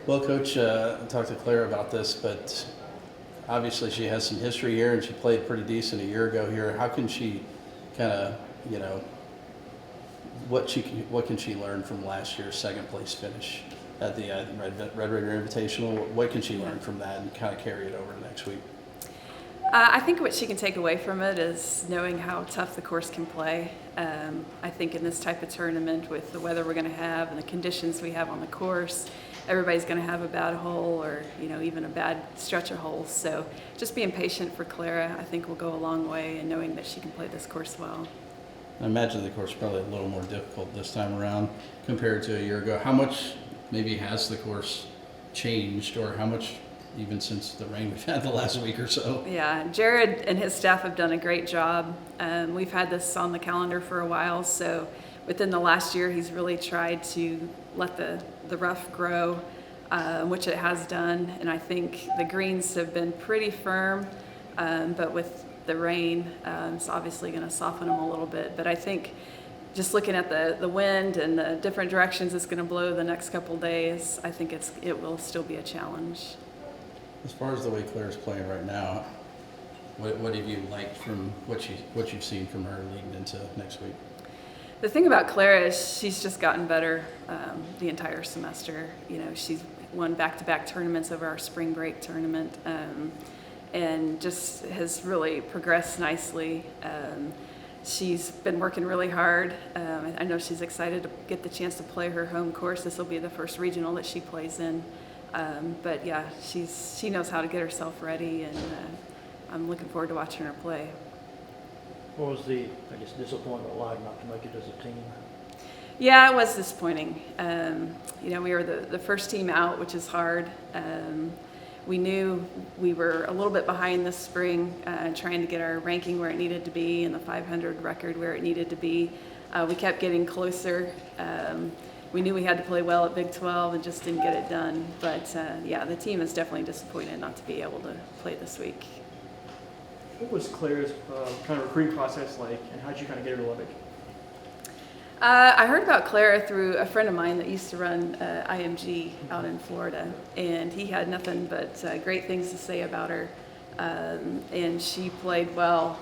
Well, Coach, I talked to Klara about this, but obviously she has some history here, and she played pretty decent a year ago here. How can she kind of, what can she learn from last year's second place finish at the Red Raider Invitational? What can she learn from that and kind of carry it over to next week? I think what she can take away from it is knowing how tough the course can play. I think in this type of tournament, with the weather we're going to have and the conditions we have on the course, everybody's going to have a bad hole or even a bad stretch of holes. So just being patient for Klara, I think, will go a long way, and knowing that she can play this course well. I imagine the course is probably a little more difficult this time around compared to a year ago. How much maybe has the course changed, or how much even since the rain we've had the last week or so? Yeah, Jared and his staff have done a great job. We've had this on the calendar for a while, so within the last year he's really tried to let the rough grow, which it has done, and I think the greens have been pretty firm, but with the rain, it's obviously going to soften them a little bit. But I think just looking at the wind and the different directions it's going to blow the next couple days, I think it will still be a challenge. As far as the way Klara's playing right now, what have you liked from what you've seen from her leading into next week? The thing about Klara is she's just gotten better the entire semester. She's won back-to-back tournaments over our spring break tournament, and just has really progressed nicely. She's been working really hard. I know she's excited to get the chance to play her home course. This will be the first regional that she plays in. But yeah, she knows how to get herself ready, and I'm looking forward to watching her play. What was the, disappointment like not to make it as a team? Yeah, it was disappointing. We were the first team out, which is hard. We knew we were a little bit behind this spring, trying to get our ranking where it needed to be and the 500 record where it needed to be. We kept getting closer. We knew we had to play well at Big 12 and just didn't get it done. But yeah, the team is definitely disappointed not to be able to play this week. What was Klara's kind of recruiting process like, and how did you kind of get her to Lubbock? I heard about Klara through a friend of mine that used to run IMG out in Florida, and he had nothing but great things to say about her. And she played well,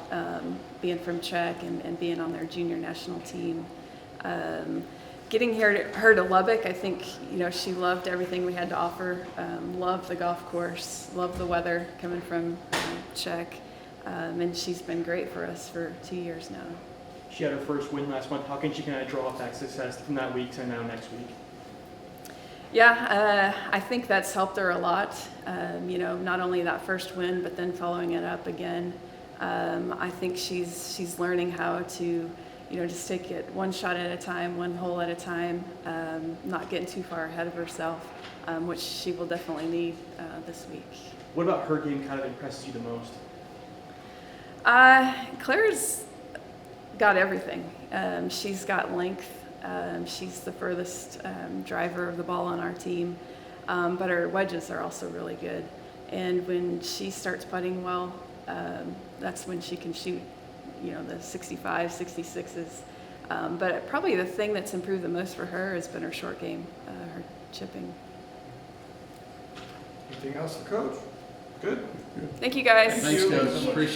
being from Czech and being on their junior national team. Getting her to Lubbock, I think she loved everything we had to offer. Loved the golf course, loved the weather coming from Czech, and she's been great for us for 2 years now. She had her first win last month. How can she kind of draw off that success from that week to now next week? Yeah, I think that's helped her a lot. Not only that first win, but then following it up again. I think she's learning how to, just take it one shot at a time, one hole at a time, not getting too far ahead of herself, which she will definitely need this week. What about her game kind of impresses you the most? Klara's got everything. She's got length. She's the furthest driver of the ball on our team, but her wedges are also really good. And when she starts putting well, that's when she can shoot, the 65, 66s. But probably the thing that's improved the most for her has been her short game, her chipping. Anything else for Coach? Good. Thank you, guys. Thanks, Coach. Appreciate it.